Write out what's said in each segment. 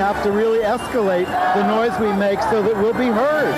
have to really escalate the noise we make so that we'll be heard.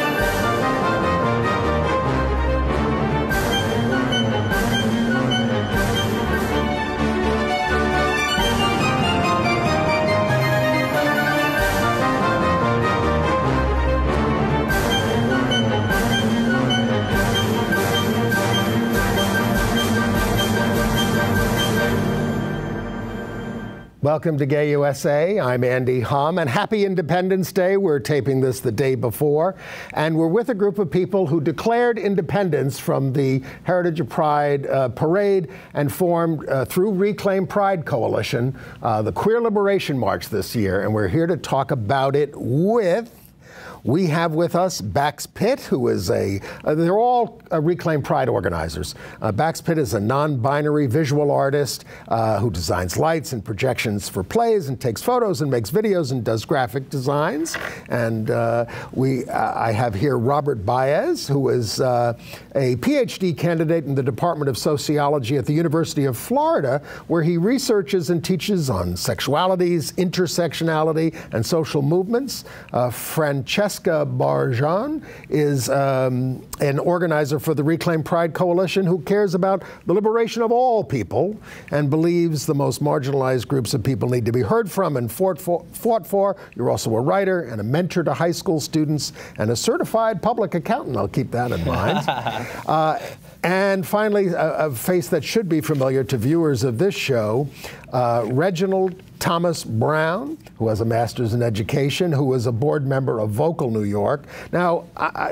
Welcome to Gay USA. I'm Andy Humm, and happy Independence Day. We're taping this the day before, and we're with a group of people who declared independence from the Heritage of Pride parade and formed, through Reclaim Pride Coalition, the Queer Liberation March this year, and we're here to talk about it with... We have with us Baez Pitt, who is they're all Reclaim Pride organizers. Baez Pitt is a non-binary visual artist who designs lights and projections for plays and takes photos and makes videos and does graphic designs. And I have here Robert Baez, who is a PhD candidate in the Department of Sociology at the University of Florida, where he researches and teaches on sexualities, intersectionality, and social movements. Francesca Barjon is an organizer for the Reclaim Pride Coalition who cares about the liberation of all people and believes the most marginalized groups of people need to be heard from and fought for. You're also a writer and a mentor to high school students and a certified public accountant. I'll keep that in mind. And finally, a face that should be familiar to viewers of this show, Reginald Thomas Brown, who has a master's in education, who was a board member of Vocal New York. Now,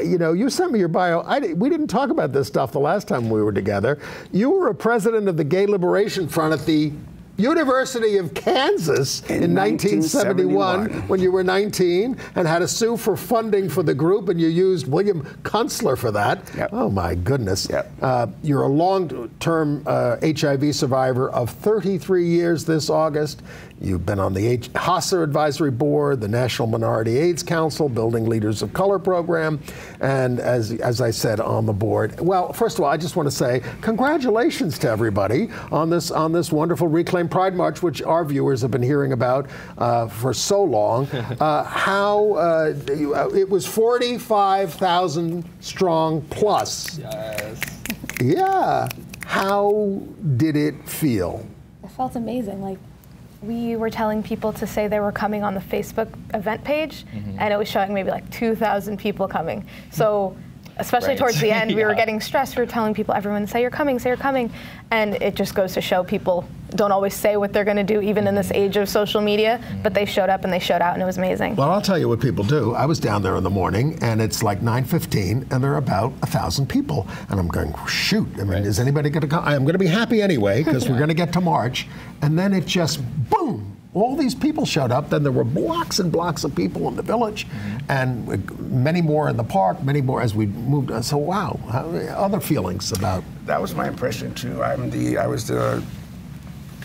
you know, you sent me your bio. We didn't talk about this stuff the last time we were together. You were a president of the Gay Liberation Front at the University of Kansas in 1971 when you were 19 and had to sue for funding for the group, and you used William Kunstler for that. Yep. Oh my goodness. Yep. You're a long-term HIV survivor of 33 years this August. You've been on the HASA Advisory Board, the National Minority AIDS Council, Building Leaders of Color program, and as I said, on the board. Well, first of all, I just want to say congratulations to everybody on this wonderful Reclaim Pride March, which our viewers have been hearing about for so long. It was 45,000 strong plus. Yes. Yeah. How did it feel? It felt amazing. Like, we were telling people to say they were coming on the Facebook event page, and it was showing maybe like 2,000 people coming. So, especially towards the end, we were getting stressed. We were telling people, everyone, say you're coming, say you're coming. And it just goes to show people don't always say what they're going to do, even in this age of social media, but they showed up and they showed out, and it was amazing. Well, I'll tell you what people do. I was down there in the morning, and it's like 9:15, and there are about 1,000 people. And I'm going, shoot, I mean, is anybody going to come? I'm going to be happy anyway, because we're going to get to March. And then it just, boom, all these people showed up. Then there were blocks and blocks of people in the village, and many more in the park, many more as we moved. So, wow, other feelings about? That was my impression, too. I was the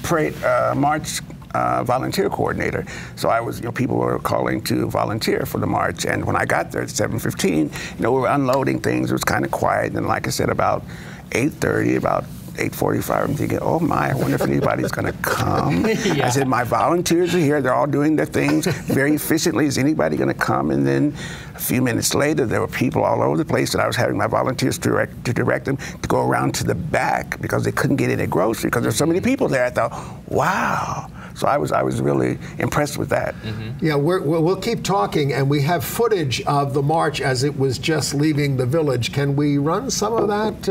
parade march volunteer coordinator. So I was, people were calling to volunteer for the march. And when I got there at 7:15, we were unloading things. It was kind of quiet. And like I said, about 8:30, about 8:45, I'm thinking, oh my, I wonder if anybody's going to come. I said, my volunteers are here. They're all doing their things very efficiently. Is anybody going to come? And then a few minutes later, there were people all over the place, and I was having my volunteers direct them to go around to the back because they couldn't get any grocery because there's so many people there. I thought, wow. So I was really impressed with that. Yeah, we'll keep talking, and we have footage of the march as it was just leaving the village. Can we run some of that,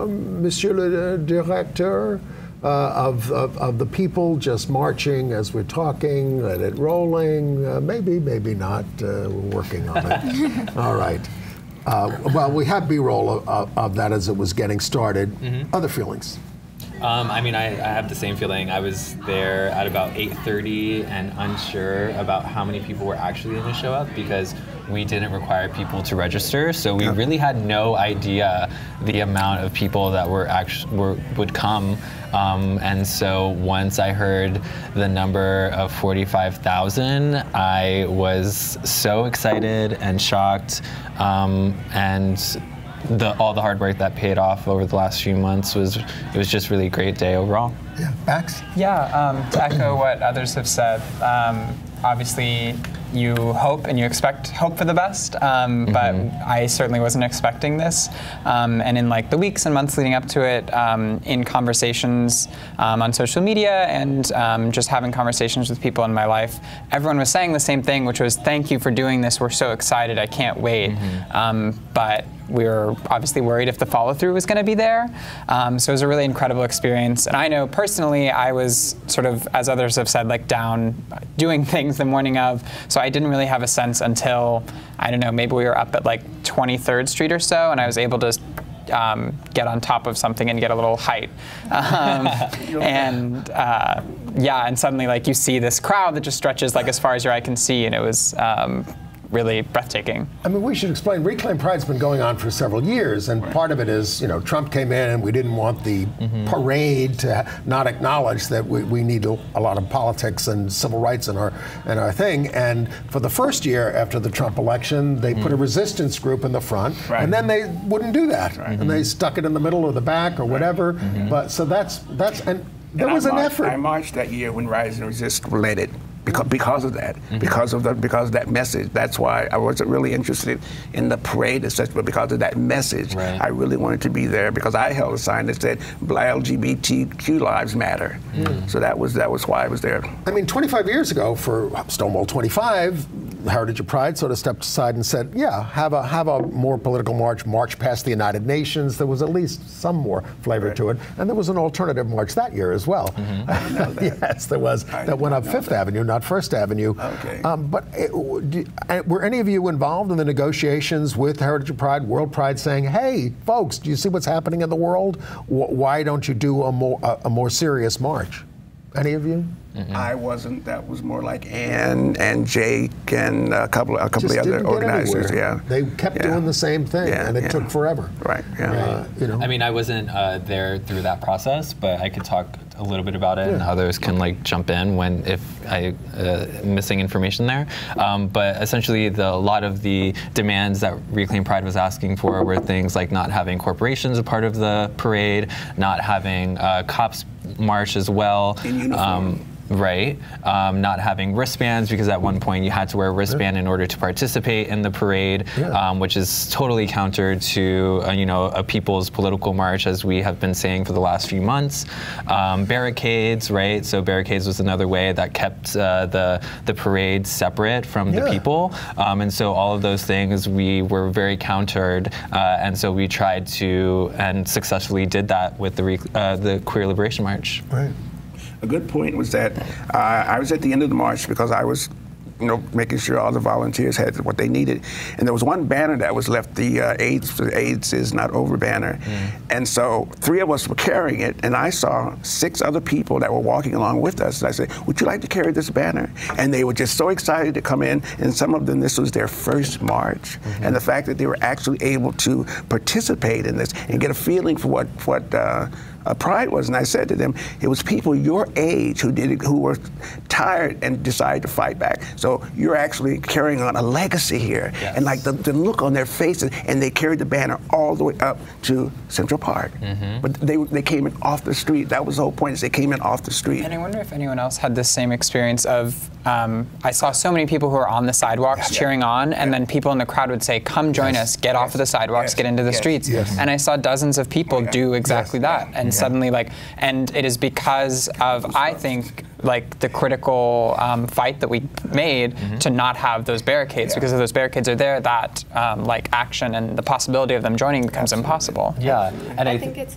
Monsieur le Directeur, of the people just marching as we're talking, let it rolling? Maybe not. We're working on it. All right. Well, we have B-roll of that as it was getting started. Other feelings? I mean, I have the same feeling. I was there at about 8:30 and unsure about how many people were actually going to show up because we didn't require people to register. So we really had no idea the amount of people that would come. And so once I heard the number of 45,000, I was so excited and shocked. And all the hard work that paid off over the last few months was just really a great day overall. Yeah, Baez? Yeah, to echo what others have said, obviously you hope and you expect hope for the best, but I certainly wasn't expecting this. And in like the weeks and months leading up to it, in conversations on social media and just having conversations with people in my life, everyone was saying the same thing, which was, thank you for doing this, we're so excited, I can't wait. But we were obviously worried if the follow-through was going to be there. So it was a really incredible experience. And I know personally, I was sort of, as others have said, like down doing things the morning of. So I didn't really have a sense until, I don't know, maybe we were up at like 23rd Street or so, and I was able to get on top of something and get a little height. Yeah, and suddenly like you see this crowd that just stretches like as far as your eye can see, and it was really breathtaking. I mean, we should explain, Reclaim Pride's been going on for several years, and part of it is, you know, Trump came in and we didn't want the parade to not acknowledge that we need a lot of politics and civil rights in our thing. And for the first year after the Trump election, they put a resistance group in the front, and then they wouldn't do that. And they stuck it in the middle or the back or whatever. But so that's and there was an effort. I marched that year when Rise and Resist led it. Because of that, because of that message. That's why I wasn't really interested in the parade as such, but because of that message, I really wanted to be there because I held a sign that said LGBTQ lives matter. So that was why I was there. I mean, 25 years ago, for Stonewall 25, Heritage of Pride sort of stepped aside and said, yeah, have a more political march past the United Nations. There was at least some more flavor to it. And there was an alternative march that year as well. Yes, there was. That went up Fifth Avenue, not First Avenue. But were any of you involved in the negotiations with Heritage of Pride, World Pride, saying, hey, folks, do you see what's happening in the world? Why don't you do a more serious march? Any of you? I wasn't. That was more like Ann and Jake and a couple of the other organizers. Yeah, they kept doing the same thing, and it took forever. Right. You know. I mean, I wasn't there through that process, but I could talk a little bit about it, and others can like jump in if I missing information there. But essentially, a lot of the demands that Reclaim Pride was asking for were things like not having corporations a part of the parade, not having cops march as well. In uniform. Not having wristbands, because at one point you had to wear a wristband in order to participate in the parade, which is totally counter to a people's political march, as we have been saying for the last few months. Barricades, right? So barricades was another way that kept the parade separate from the people, and so all of those things we were very countered, and so we tried to and successfully did that with the Queer Liberation March. Right. A good point was that I was at the end of the march because I was, making sure all the volunteers had what they needed. And there was one banner that was left, the AIDS is not over banner. And so 3 of us were carrying it, and I saw 6 other people that were walking along with us. And I said, would you like to carry this banner? And they were just so excited to come in, and some of them, this was their first march. And the fact that they were actually able to participate in this and get a feeling for what Pride was, and I said to them, it was people your age who did it, who were tired and decided to fight back. So you're actually carrying on a legacy here, and like the look on their faces, and they carried the banner all the way up to Central Park. But they came in off the street. That was the whole point, is they came in off the street. And I wonder if anyone else had the same experience of, I saw so many people who were on the sidewalks cheering on, and then people in the crowd would say, come join us, get off of the sidewalks, get into the streets. And I saw dozens of people do exactly that. And suddenly, and it is because of, I think, like the critical fight that we made to not have those barricades, because if those barricades are there, that like action and the possibility of them joining becomes impossible. And I think it's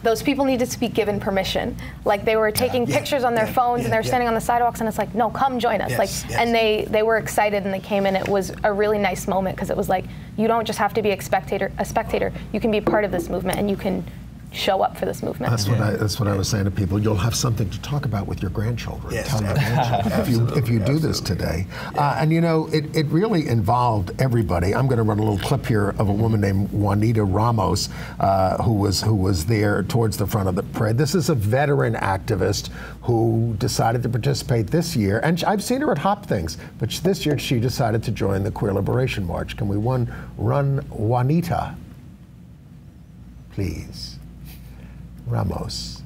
those people needed to be given permission. Like they were taking pictures on their phones and they were standing on the sidewalks, and it's like, no, come join us. And they were excited and they came in. It was a really nice moment, because it was like, you don't just have to be a spectator. You can be part of this movement, and you can show up for this movement. That's what I was saying to people. You'll have something to talk about with your grandchildren. Tell your grandchildren if you do this today. And it really involved everybody. I'm going to run a little clip here of a woman named Juanita Ramos, who was there towards the front of the parade. This is a veteran activist who decided to participate this year, and I've seen her at Hop Things, but this year she decided to join the Queer Liberation March. Can we run Juanita, please? Ramos.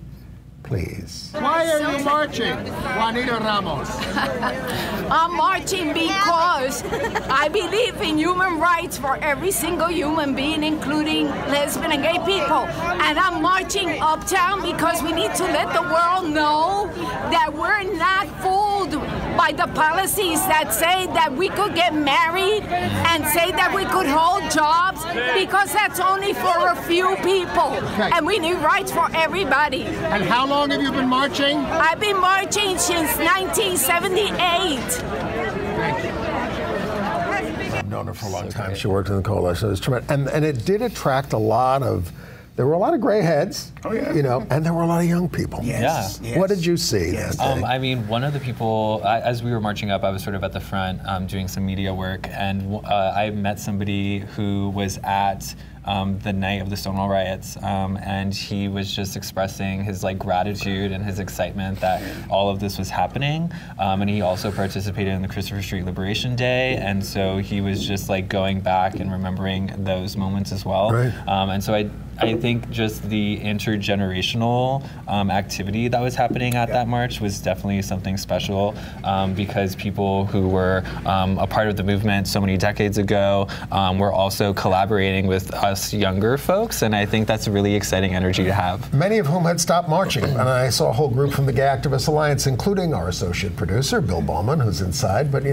please. Why are you marching, Juanita Ramos? I'm marching because I believe in human rights for every single human being, including lesbian and gay people. And I'm marching uptown because we need to let the world know that we're not fooled by the policies that say that we could get married and say that we could hold jobs, because that's only for a few people. Okay. And we need rights for everybody. And how long have you been marching? I've been marching since 1978. I've known her for a long time. She worked in the coalition. It was tremendous. And it did attract a lot of, there were a lot of gray heads, you know, and there were a lot of young people. Yes. Yeah. Yes. What did you see that day? I mean, one of the people, as we were marching up, I was sort of at the front doing some media work, and I met somebody who was at the night of the Stonewall riots, and he was just expressing his gratitude and his excitement that all of this was happening, and he also participated in the Christopher Street Liberation Day, and so he was just going back and remembering those moments as well. Right. And so I think just the intergenerational activity that was happening at that march was definitely something special, because people who were a part of the movement so many decades ago were also collaborating with us younger folks, and I think that's a really exciting energy to have. Many of whom had stopped marching, and I saw a whole group from the Gay Activist Alliance, including our associate producer, Bill Bowman, who's inside, but they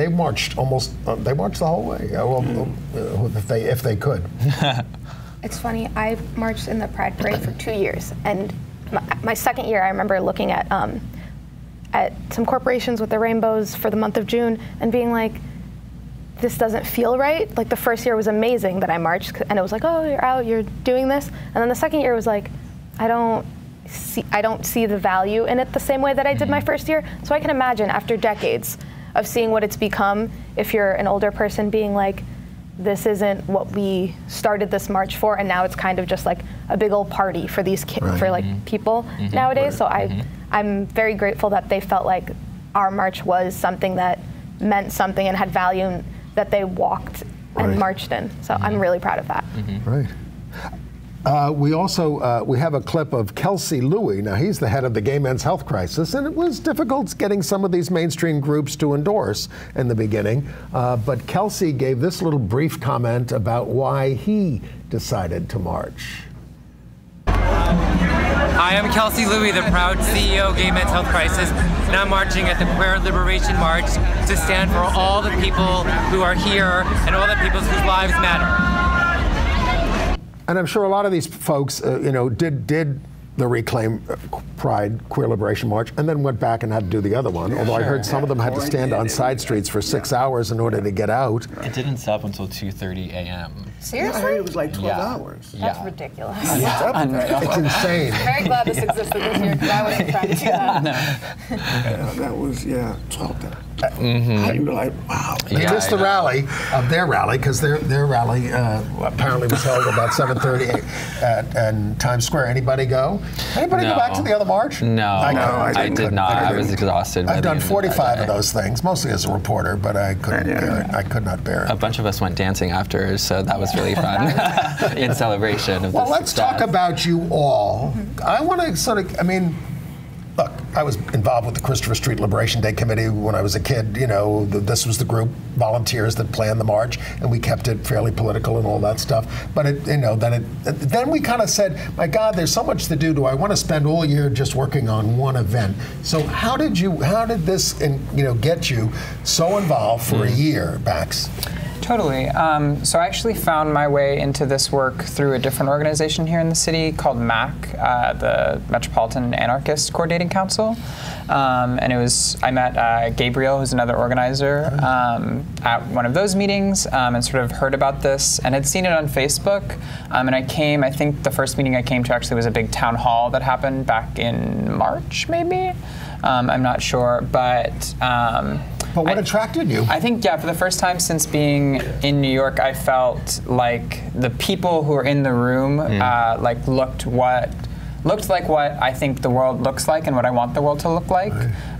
marched they marched the whole way, if they could. It's funny, I marched in the Pride Parade for 2 years, and my second year I remember looking at some corporations with the rainbows for the month of June and being like, this doesn't feel right. Like, the first year was amazing that I marched, and it was like, oh, you're out, you're doing this. And then the second year was like, I don't see the value in it the same way that I did my first year. So I can imagine, after decades of seeing what it's become, if you're an older person being like, this isn't what we started this march for, and now it's kind of just like a big old party for these people nowadays. So I'm very grateful that they felt like our march was something that meant something and had value, and that they walked and marched in. So I'm really proud of that. Right. We also we have a clip of Kelsey Louie. Now, he's the head of the Gay Men's Health Crisis, and it was difficult getting some of these mainstream groups to endorse in the beginning. But Kelsey gave this little brief comment about why he decided to march. Hi, I'm Kelsey Louie, the proud CEO of Gay Men's Health Crisis, and I'm marching at the Queer Liberation March to stand for all the people who are here and all the people whose lives matter. And I'm sure a lot of these folks, did the Reclaim Pride Queer Liberation March and then went back and had to do the other one. Although I heard some of them had to stand on side streets for 6 hours in order to get out. It didn't stop until 2:30 a.m. Seriously? I heard it was like 12 hours. That's ridiculous. It's insane. Very glad this existed this year, because I wasn't trying to do that. That was, 12 I realized, wow. I missed the rally of their rally, because their rally apparently was held about 7:30 at Times Square. Anybody go? Anybody go back to the other march? No, I did not. I was exhausted. I've done 45 of those things, mostly as a reporter, but I couldn't bear it. I could not bear it. A bunch of us went dancing after, so that was really fun in celebration of Well, let's talk about you all. I want to look, I was involved with the Christopher Street Liberation Day Committee when I was a kid. This was the group, volunteers, that planned the march, and we kept it fairly political and all that stuff. But then we kind of said, my God, there's so much to do. Do I want to spend all year just working on one event? So how did this get you so involved for a year, Bax? Totally. So I actually found my way into this work through a different organization here in the city called MAC, the Metropolitan Anarchist Coordinating Council. And I met Gabriel, who's another organizer, at one of those meetings, and sort of heard about this and had seen it on Facebook. And I think the first meeting I came to actually was a big town hall that happened back in March, maybe? I'm not sure, but what attracted you? I think, for the first time since being in New York, I felt like the people who were in the room looked what looked like what I think the world looks like and what I want the world to look like,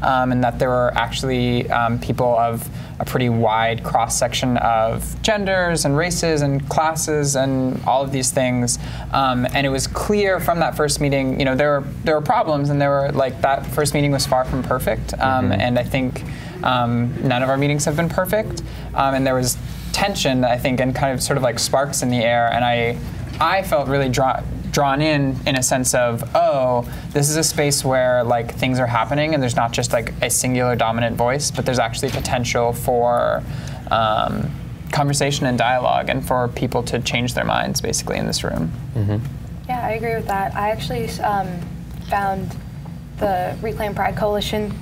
and that there were actually people of a pretty wide cross-section of genders and races and classes and all of these things. And it was clear from that first meeting, you know, there were problems, and there were, like, that first meeting was far from perfect. And I think none of our meetings have been perfect. And there was tension, I think, and kind of sort of like sparks in the air. And I felt really drawn in a sense of, oh, this is a space where, like, things are happening and there's not just like a singular dominant voice, but there's actually potential for conversation and dialogue, and for people to change their minds basically in this room. Yeah, I agree with that. I actually found the Reclaim Pride Coalition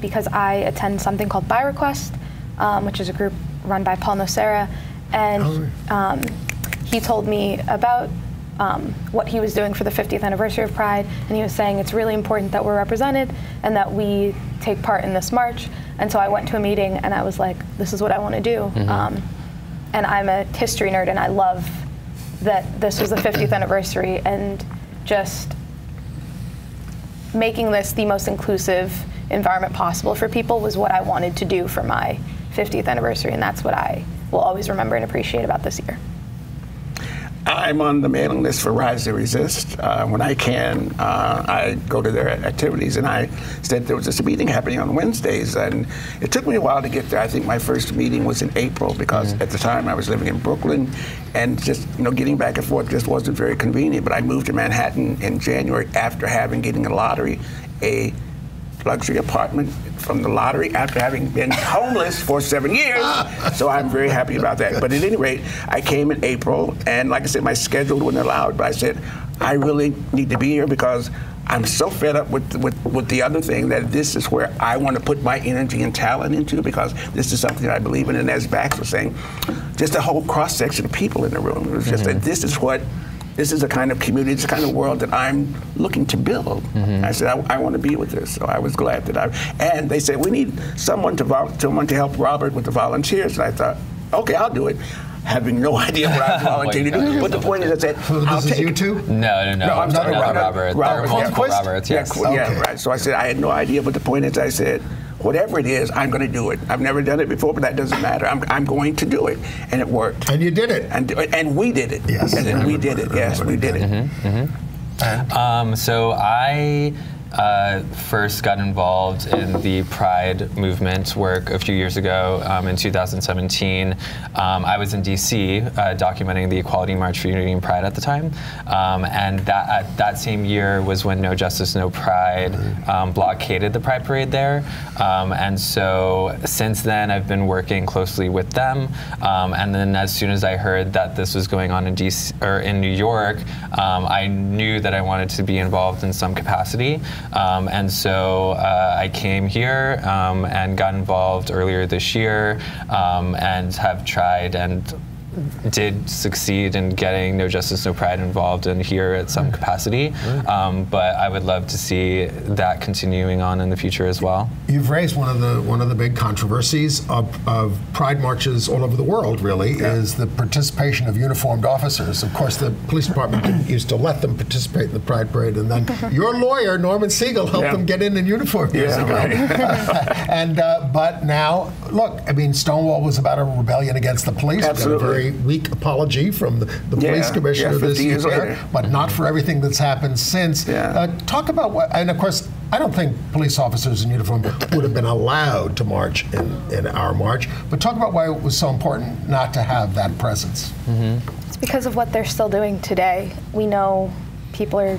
because I attend something called By Request, which is a group run by Paul Nocera, and he told me about what he was doing for the 50th anniversary of Pride, and he was saying it's really important that we're represented and that we take part in this march. And so I went to a meeting and I was like, this is what I want to do. And I'm a history nerd, and I love that this was the 50th anniversary, and just making this the most inclusive environment possible for people was what I wanted to do for my 50th anniversary, and that's what I will always remember and appreciate about this year. I'm on the mailing list for Rise to Resist. When I can, I go to their activities, and I said there was this meeting happening on Wednesdays, and it took me a while to get there. I think my first meeting was in April, because at the time I was living in Brooklyn, and just, you know, getting back and forth just wasn't very convenient. But I moved to Manhattan in January after getting a lottery, a luxury apartment from the lottery, after having been homeless for 7 years. So I'm very happy about that. But at any rate, I came in April, and like I said, my schedule wouldn't allow it, but I said, I really need to be here because I'm so fed up with the other thing that this is where I want to put my energy and talent into, because this is something that I believe in. And as Bax was saying, just a whole cross-section of people in the room. It was just that this is the kind of community, this kind of world that I'm looking to build. I said, I want to be with this. So I was glad that and they said, we need someone to help Robert with the volunteers. And I thought, okay, I'll do it. Having no idea what I was volunteering to do. But the point is, I said, I'll take you two? No, I'm sorry, not Robert. There are multiple Roberts, yes. Yeah, right. So I said, I had no idea, but the point is, I said, whatever it is, I'm going to do it. I've never done it before, but that doesn't matter. I'm going to do it, and it worked. And you did it. And we did it. Yes. And we did it. Yes, we did it. So I first got involved in the Pride movement work a few years ago in 2017. I was in DC documenting the Equality March for Unity and Pride at the time. And that same year was when No Justice, No Pride blockaded the Pride Parade there. And so since then, I've been working closely with them. And then as soon as I heard that this was going on in DC, or in New York, I knew that I wanted to be involved in some capacity. And so I came here and got involved earlier this year and have tried and did succeed in getting No Justice, No Pride involved in here at some capacity. But I would love to see that continuing on in the future as well. You've raised one of the big controversies of Pride marches all over the world, really, is the participation of uniformed officers. Of course, the police department didn't used to let them participate in the Pride Parade, and then your lawyer, Norman Siegel, helped them get in uniform years ago. And but now, look, I mean, Stonewall was about a rebellion against the police. Absolutely. Very weak apology from the police commissioner this year, but not for everything that's happened since. Talk about what, and of course, I don't think police officers in uniform would have been allowed to march in our march, but talk about why it was so important not to have that presence. It's because of what they're still doing today. We know people are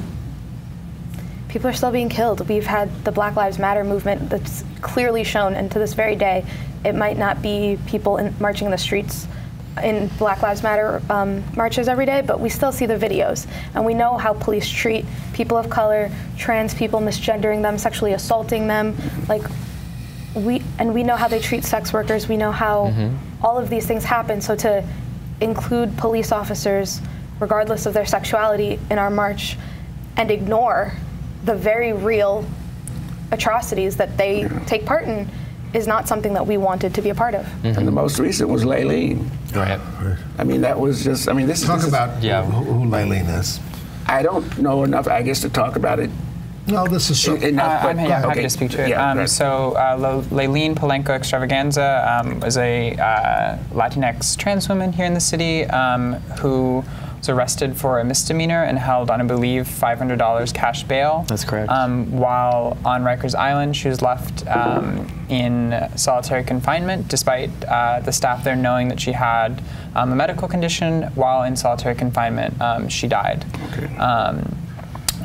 still being killed. We've had the Black Lives Matter movement that's clearly shown, and to this very day, it might not be people marching in the streets in Black Lives Matter marches every day, but we still see the videos, and we know how police treat people of color, trans people, misgendering them, sexually assaulting them. Like we know how they treat sex workers. We know how all of these things happen. So to include police officers, regardless of their sexuality, in our march, and ignore the very real atrocities that they take part in, is not something that we wanted to be a part of. And the most recent was Laylene. Right. I mean, that was just, I mean, this Talk is about who Laylene is. I don't know enough, I guess, to talk about it. No, this is so. I'm happy to speak to it. Yeah, so Laylene Polenco Extravaganza is a Latinx trans woman here in the city who was arrested for a misdemeanor and held on, I believe, $500 cash bail. That's correct. While on Rikers Island, she was left in solitary confinement, despite the staff there knowing that she had a medical condition. While in solitary confinement, she died. Okay.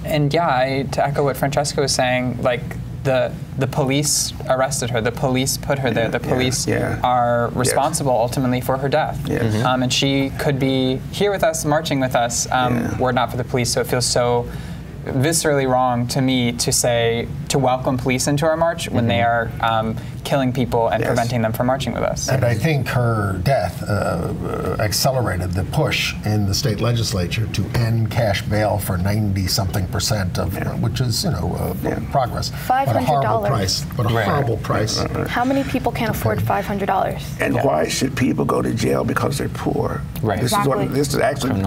And yeah, to echo what Francesca was saying, like the police arrested her, the police put her there, the police are responsible ultimately for her death. And she could be here with us, marching with us, were it not for the police. So it feels so viscerally wrong to me to welcome police into our march when they are killing people and preventing them from marching with us. And I think her death accelerated the push in the state legislature to end cash bail for 90-something% of, which is, progress. $500. But a horrible price. But a horrible price. How many people can't afford $500? And why should people go to jail because they're poor? Right. This is actually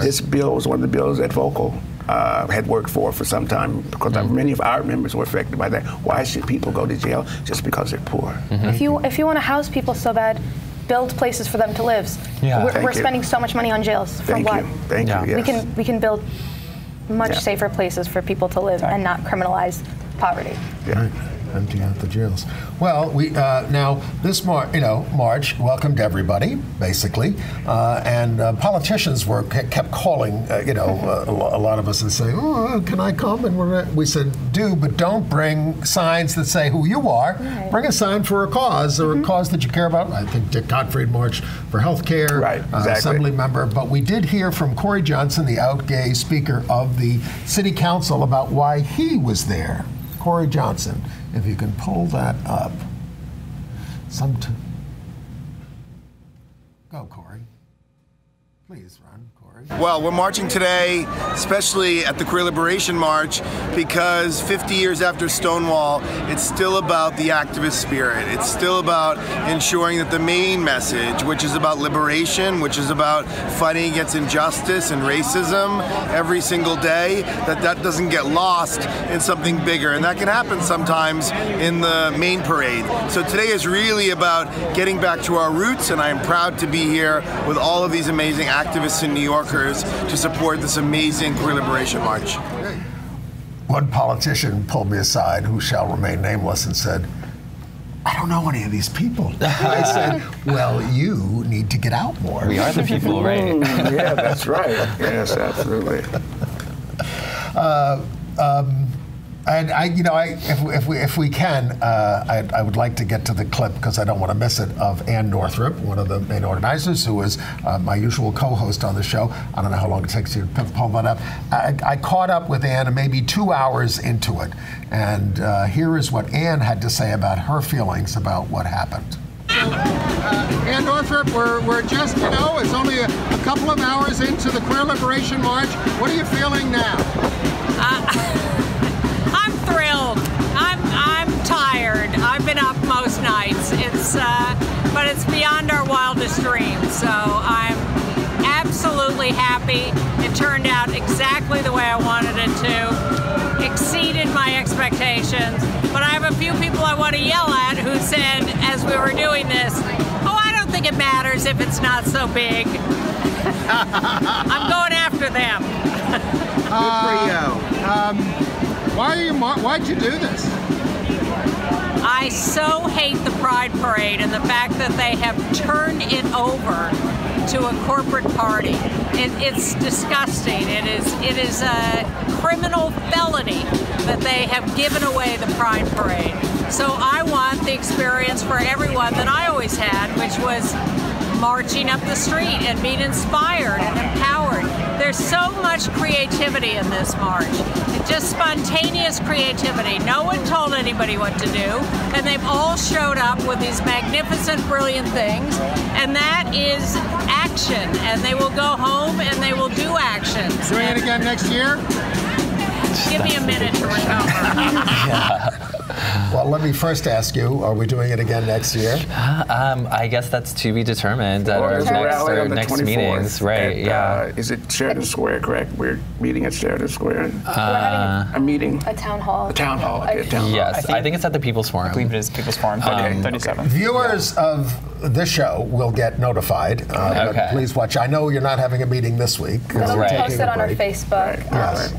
this bill was one of the bills that Vocal had worked for some time, because many of our members were affected by that. Why should people go to jail just because they're poor? If you want to house people so bad, build places for them to live. We're spending so much money on jails. For what? Thank you. Yes. We can build much safer places for people to live and not criminalize poverty. Empty out the jails. Well, we now this march welcomed everybody basically, and politicians kept calling a lot of us and saying, "Oh, can I come?" And we said, "Do, but don't bring signs that say who you are. Right. Bring a sign for a cause or a cause that you care about." I think Dick Gottfried marched for health care, assembly member. But we did hear from Cory Johnson, the out gay speaker of the city council, about why he was there. Cory Johnson. If you can pull that up. Go, Cory. Please run, Cory. Well, we're marching today, especially at the Queer Liberation March, because 50 years after Stonewall, it's still about the activist spirit. It's still about ensuring that the main message, which is about liberation, which is about fighting against injustice and racism every single day, that doesn't get lost in something bigger. And that can happen sometimes in the main parade. So today is really about getting back to our roots, and I am proud to be here with all of these amazing activists and New Yorkers to support this amazing Queer Liberation March. One politician pulled me aside, who shall remain nameless, and said, "I don't know any of these people." I said, "Well, you need to get out more." We are the people, right? Yeah, that's right. Yes, absolutely. And if we can, I would like to get to the clip, because I don't want to miss it, of Ann Northrop, one of the main organizers, who is my usual co-host on the show. I don't know how long it takes you to pull that up. I caught up with Ann maybe 2 hours into it, and here is what Ann had to say about her feelings about what happened. Ann Northrop, we're just, it's only a couple of hours into the Queer Liberation March. What are you feeling now? I'm thrilled. I'm tired. I've been up most nights. But it's beyond our wildest dreams. So I'm absolutely happy. It turned out exactly the way I wanted it to. Exceeded my expectations. But I have a few people I want to yell at who said, as we were doing this, "Oh, I don't think it matters if it's not so big." I'm going after them. Good for you. Why'd you do this? I so hate the Pride Parade and the fact that they have turned it over to a corporate party. It's disgusting. It is a criminal felony that they have given away the Pride Parade. So I want the experience for everyone that I always had, which was marching up the street and being inspired and empowered. There's so much creativity in this march. Just spontaneous creativity. No one told anybody what to do, and they've all showed up with these magnificent, brilliant things, and that is action, and they will go home and they will do actions. Doing it again next year? Give me a minute to recover. Well, let me first ask you, are we doing it again next year? I guess that's to be determined at our next meetings. Right, Is it Sheridan Square, correct? We're meeting at Sheridan Square. We're having a meeting. A town hall. A town hall. Okay, town hall. Yes, I think it's at the People's Forum. I believe it is People's Forum, 37. Viewers of this show will get notified. But please watch. I know you're not having a meeting this week. It'll be posted on our Facebook.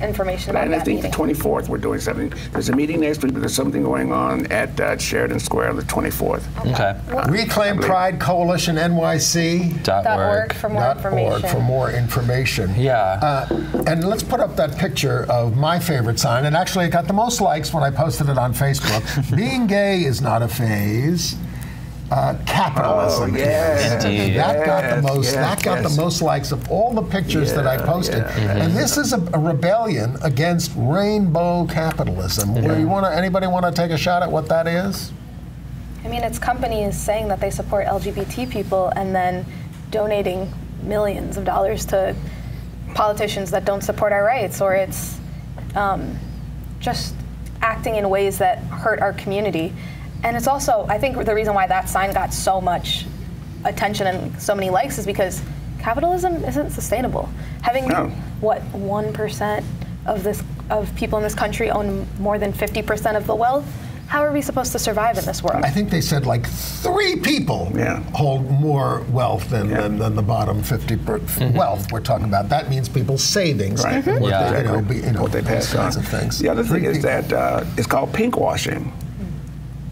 Information about and that I think meeting. the 24th we're doing something. There's a meeting next week, but there's something going on at Sheridan Square on the 24th. Okay. Reclaim Pride Coalition NYC.org for more information. For more information. Yeah. And let's put up that picture of my favorite sign. And actually, it got the most likes when I posted it on Facebook. Being gay is not a phase. Capitalism. Indeed. That got the most. That got the most likes of all the pictures that I posted. And this is a rebellion against rainbow capitalism. Where anybody want to take a shot at what that is? I mean, it's companies saying that they support LGBT people and then donating millions of dollars to politicians that don't support our rights, or it's just acting in ways that hurt our community. And it's also, I think the reason why that sign got so much attention and so many likes is because capitalism isn't sustainable. Having, 1% of people in this country own more than 50% of the wealth, how are we supposed to survive in this world? I think they said like 3 people hold more wealth than the bottom 50% wealth we're talking about. That means people's savings. Right. What they pass on. Of things. The other thing is that it's called pinkwashing.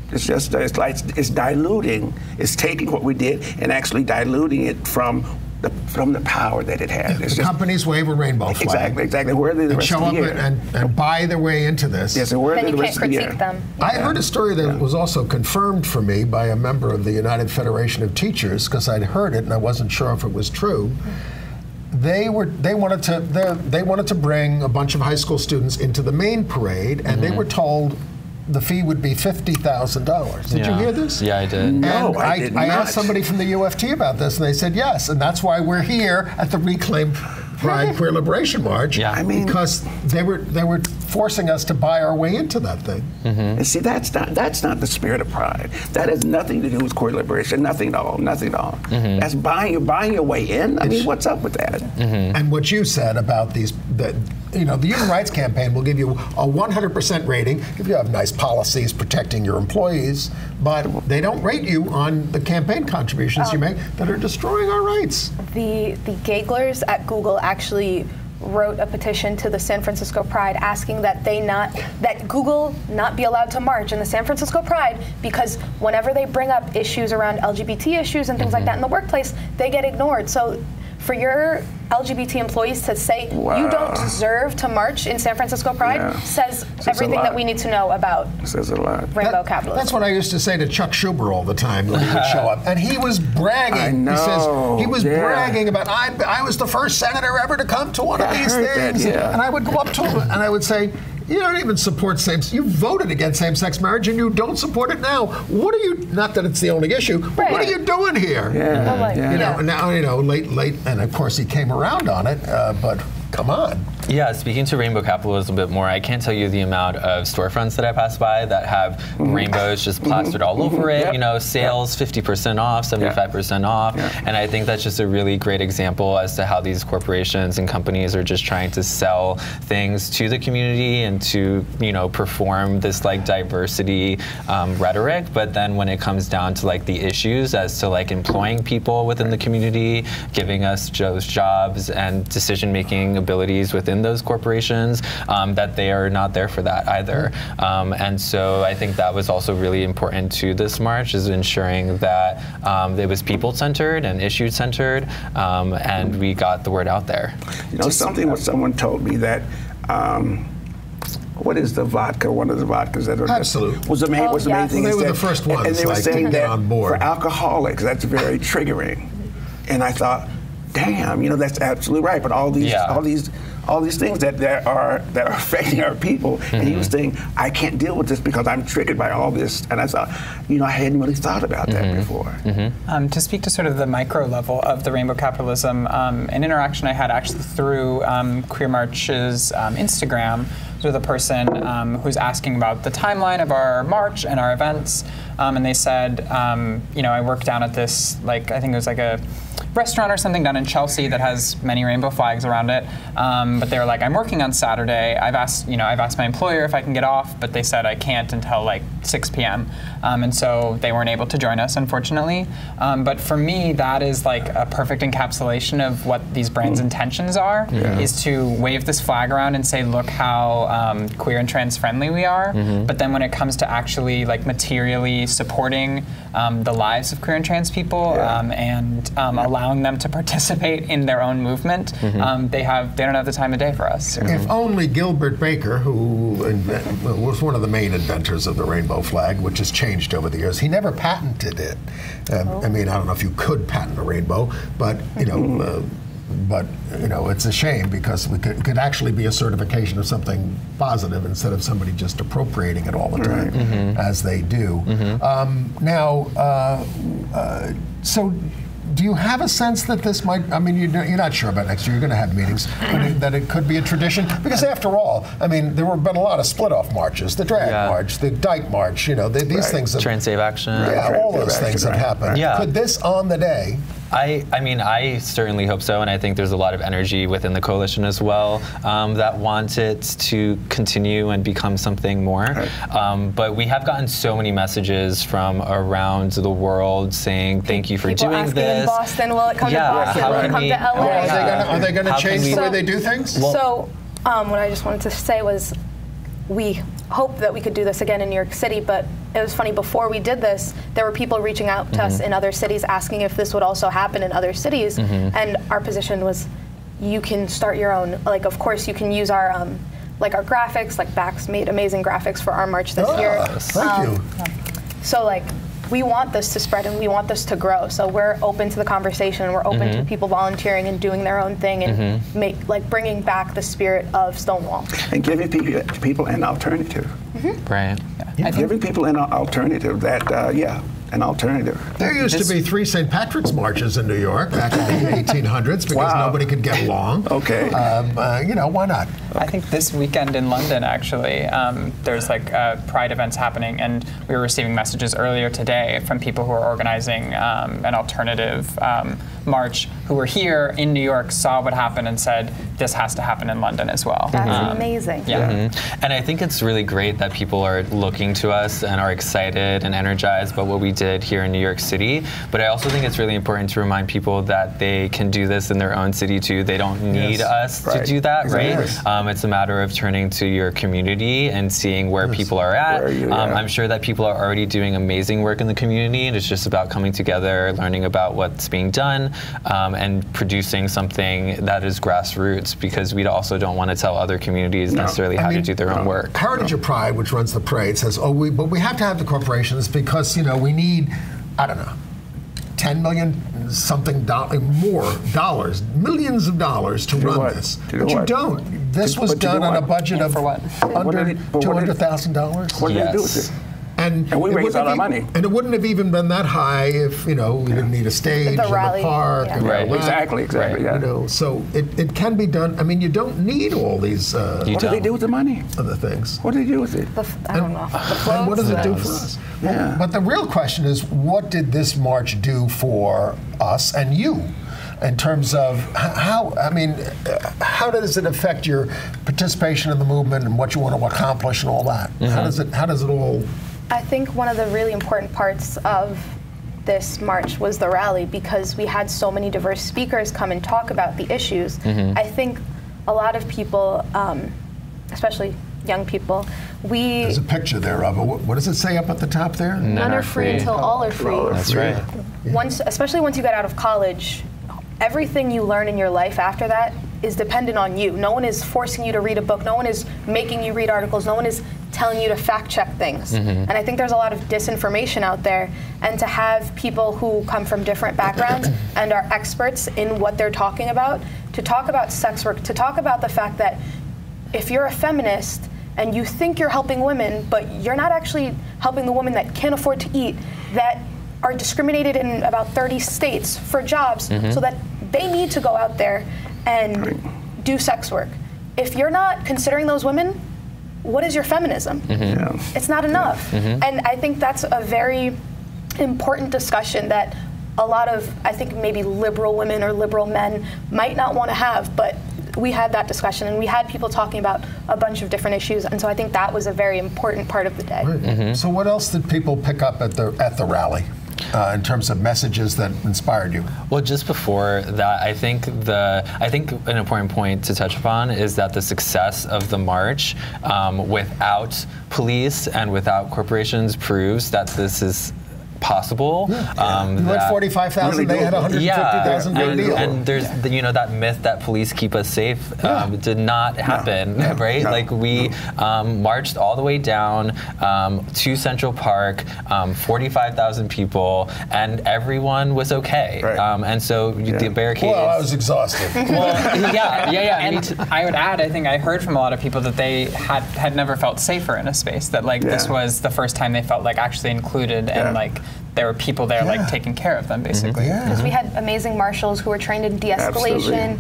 It's just, it's diluting, it's taking what we did and actually diluting it from the power that it had. The companies wave a rainbow flag. Exactly. Where are they the rest show of the up year? And buy their way into this. Yes, and where are then they the you rest can't of the year? critique them. I heard a story that was also confirmed for me by a member of the United Federation of Teachers, because I'd heard it and I wasn't sure if it was true. They wanted to bring a bunch of high school students into the main parade, and they were told the fee would be $50,000. Did you hear this? Yeah, I did. No, I did not. I asked somebody from the UFT about this, and they said yes, and that's why we're here at the Reclaim Pride Queer Liberation March. Yeah. I mean, because they were forcing us to buy our way into that thing. And see, that's not the spirit of Pride. That has nothing to do with queer liberation. Nothing at all. Nothing at all. That's buying your way in. I mean, what's up with that? And what you said about the Human Rights Campaign will give you a 100% rating if you have nice policies protecting your employees, but they don't rate you on the campaign contributions you make that are destroying our rights. The Gaglers at Google actually wrote a petition to the San Francisco Pride asking that Google not be allowed to march in the San Francisco Pride, because whenever they bring up issues around LGBT issues and things like that in the workplace, they get ignored. So for your LGBT employees to say you don't deserve to march in San Francisco Pride says everything that we need to know about rainbow capitalism. That's what I used to say to Chuck Schumer all the time when he would show up. And he was bragging. I know. He says he was bragging about, I was the first senator ever to come to one of these things. And I would go up to him and I would say, you don't even support you voted against same-sex marriage and you don't support it now. What are you, not that it's the only issue, but what are you doing here? Now, late, and of course he came around on it, but come on. Yeah, speaking to rainbow capitalism a bit more, I can't tell you the amount of storefronts that I pass by that have rainbows just plastered all over it. You know, sales 50% off, 75% off. And I think that's just a really great example as to how these corporations and companies are just trying to sell things to the community and to, perform this like diversity rhetoric. But then when it comes down to like the issues as to like employing people within the community, giving us those jobs and decision-making abilities within those corporations, that they are not there for that either. And so I think that was also really important to this march, is ensuring that it was people-centered and issue-centered, and we got the word out there. Someone told me that what is the vodka? One of the vodkas that was amazing. They were the first ones. And they were saying that on board. For alcoholics, that's very triggering. And I thought, damn, that's absolutely right. But all these things that are affecting our people, and he was saying, I can't deal with this because I'm triggered by all this. And I thought, I hadn't really thought about that before. To speak to sort of the micro level of the rainbow capitalism, an interaction I had actually through Queer March's Instagram with a person who's asking about the timeline of our march and our events, and they said, you know, I work down at this, like, I think it was like a restaurant or something down in Chelsea that has many rainbow flags around it. But they were like, I'm working on Saturday. I've asked my employer if I can get off, but they said I can't until like 6 p.m. And so they weren't able to join us, unfortunately. But for me, that is like a perfect encapsulation of what these brands' intentions are, is to wave this flag around and say, look how queer and trans friendly we are. But then when it comes to actually like materially supporting the lives of queer and trans people and allowing them to participate in their own movement, they don't have the time of day for us. If only Gilbert Baker, who was one of the main inventors of the rainbow flag, which has changed over the years, he never patented it. I mean, I don't know if you could patent a rainbow, but you know. But you know, it's a shame because it could actually be a certification of something positive instead of somebody just appropriating it all the time, as they do. So do you have a sense that this might, I mean, you're not sure about next year, you're going to have meetings, but that it could be a tradition? Because after all, I mean, there have been a lot of split-off marches, the drag march, the dyke march, you know, these things have... Trans Save Action. Yeah, all those things have happened. Yeah. Could this on the day... I mean, I certainly hope so, and I think there's a lot of energy within the coalition as well that wants it to continue and become something more. But we have gotten so many messages from around the world saying thank you for doing this. In Boston, will it come to Boston? Will it come to LA? Are they going to change the way they do things? Well, so what I just wanted to say was we hope that we could do this again in New York City, but it was funny, before we did this, there were people reaching out to us in other cities asking if this would also happen in other cities, and our position was, you can start your own, like, of course you can use our, like our graphics, like Bax made amazing graphics for our march this year. Thank you. So like, we want this to spread and we want this to grow. So we're open to the conversation and we're open to people volunteering and doing their own thing and bringing back the spirit of Stonewall. And giving people an alternative. Right. Yeah. Giving people an alternative that, an alternative. There used to be 3 St. Patrick's marches in New York back in the 1800s because nobody could get along. Okay. You know, why not? I think this weekend in London, actually, there's like Pride events happening, and we were receiving messages earlier today from people who are organizing an alternative march who were here in New York, saw what happened, and said, this has to happen in London as well. That's amazing. Yeah. And I think it's really great that people are looking to us and are excited and energized by what we did here in New York City. But I also think it's really important to remind people that they can do this in their own city too. They don't need us to do that, right? It's a matter of turning to your community and seeing where people are at. I'm sure that people are already doing amazing work in the community, and it's just about coming together, learning about what's being done, and producing something that is grassroots, because we also don't want to tell other communities necessarily how to do their own work. Heritage of Pride, which runs the parade, says, but we have to have the corporations because, you know, we need, I don't know, 10 million something more dollars, millions of dollars to run this. But you don't. This was done on a budget of under $200,000. What did they do with it? And we raised all our money. And it wouldn't have even been that high if, you know, we didn't need a stage in the park. And Exactly. You know, so it can be done. I mean, you don't need all these. What do they do with the money? Other things. What do they do with it? I don't know. And what does it do for us? But the real question is, what did this march do for us and you? In terms of how does it affect your participation in the movement and what you want to accomplish and all that? How does it all? I think one of the really important parts of this march was the rally, because we had so many diverse speakers come and talk about the issues. I think a lot of people, especially young people, there's a picture there of it. What does it say up at the top there? None are free until all are free. That's right. Especially once you get out of college, everything you learn in your life after that is dependent on you. No one is forcing you to read a book. No one is making you read articles. No one is telling you to fact check things. And I think there's a lot of disinformation out there. And to have people who come from different backgrounds and are experts in what they're talking about, to talk about sex work, to talk about the fact that if you're a feminist and you think you're helping women, but you're not actually helping the women that can't afford to eat, that are discriminated in about 30 states for jobs, so that they need to go out there and do sex work. If you're not considering those women, what is your feminism? It's not enough. And I think that's a very important discussion that a lot of, I think, maybe liberal women or liberal men might not want to have, but we had that discussion, and we had people talking about a bunch of different issues, and so I think that was a very important part of the day. Right. So what else did people pick up at the rally? In terms of messages that inspired you? Well, just before that, I think an important point to touch upon is that the success of the march without police and without corporations proves that this is possible. You had 45,000, they had 150,000. And there's that myth that police keep us safe did not happen, right? Like we marched all the way down to Central Park, 45,000 people, and everyone was okay. And so the barricades. Well, I was exhausted. And I would add, I think I heard from a lot of people that they had never felt safer in a space. That this was the first time they felt like actually included and like there were people there like taking care of them basically. Because we had amazing marshals who were trained in de-escalation,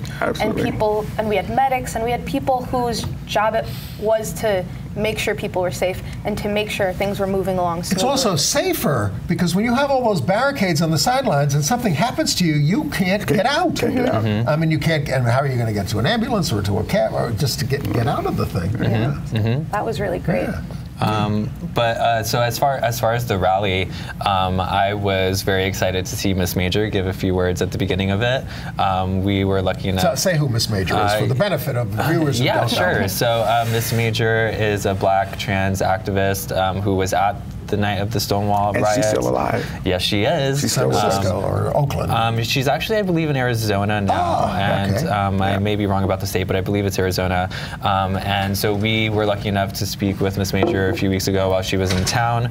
and we had medics, and we had people whose job it was to make sure people were safe and to make sure things were moving along smoothly. It's also safer because when you have all those barricades on the sidelines and something happens to you, you can't get out. I mean, you can't. And how are you going to get to an ambulance or to a cab or just to get out of the thing? That was really great. So as far as the rally, I was very excited to see Miss Major give a few words at the beginning of it. We were lucky enough. So say who Miss Major is for the benefit of the viewers. Yeah, sure. So Miss Major is a Black trans activist who was at the night of the Stonewall riots. And she's still alive. Yes, she is. She's San Francisco or Oakland. She's actually, I believe, in Arizona now. I may be wrong about the state, but I believe it's Arizona. And so we were lucky enough to speak with Miss Major a few weeks ago while she was in town.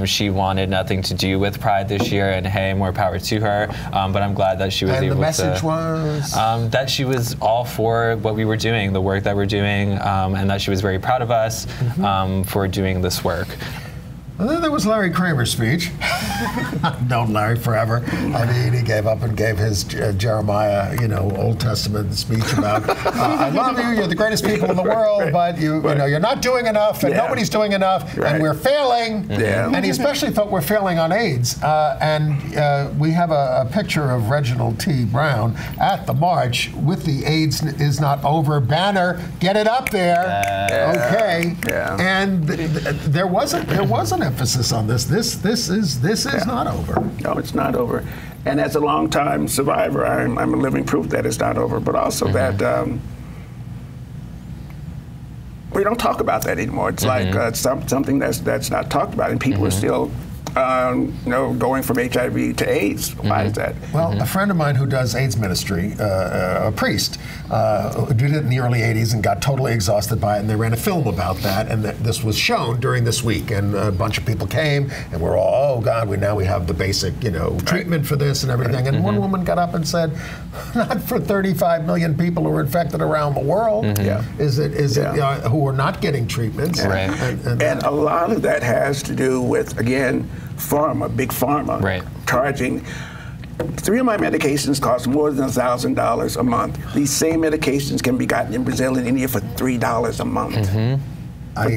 She wanted nothing to do with Pride this year, and hey, more power to her. But I'm glad that she was able to. And the message was? That she was all for what we were doing, the work that we're doing, and that she was very proud of us for doing this work. And then there was Larry Kramer's speech. Known Larry forever. I mean, he gave up and gave his Jeremiah, Old Testament speech about, I love you, you're the greatest people in the world, but you're not doing enough, and nobody's doing enough, and we're failing. And he especially thought we're failing on AIDS. We have a picture of Reginald T. Brown at the march with the AIDS is not over banner. Get it up there. Okay. And there was an emphasis on this. This is not over. No, it's not over. And as a longtime survivor, I'm a living proof that it's not over. But also that we don't talk about that anymore. It's like something that's not talked about, and people are still going from HIV to AIDS. Why is that? Well, a friend of mine who does AIDS ministry, a priest, who did it in the early 80s and got totally exhausted by it, and they ran a film about that, and this was shown during this week, and a bunch of people came, and we're all, oh God, now we have the basic, treatment for this and everything, and one woman got up and said, not for 35 million people who are infected around the world, is it who are not getting treatments. And a lot of that has to do with, again, big pharma, charging. 3 of my medications cost more than $1,000 a month. These same medications can be gotten in Brazil and India for $3 a month. I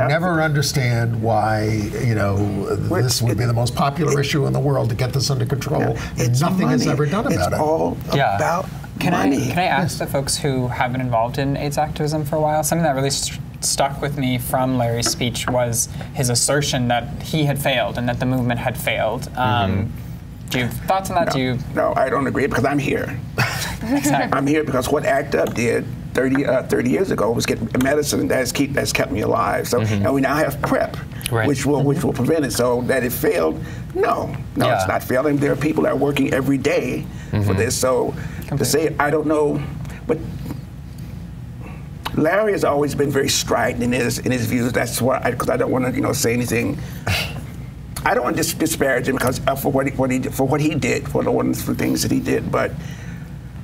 never understand why this would be the most popular issue in the world to get this under control, and nothing is ever done about it. It's all about money. Can I ask the folks who have been involved in AIDS activism for a while? Something that really stuck with me from Larry's speech was his assertion that he had failed and that the movement had failed. Do you have thoughts on that? No, I don't agree because I'm here. I'm here because what ACT UP did 30 years ago was get medicine that's kept me alive. So and we now have PrEP, which will prevent it. So that it failed? No, it's not failing. There are people that are working every day for this. So to say I don't know, but Larry has always been very strident in his views. That's why, because I don't want to say anything. I don't want to disparage him because for what he did, for the wonderful things that he did, but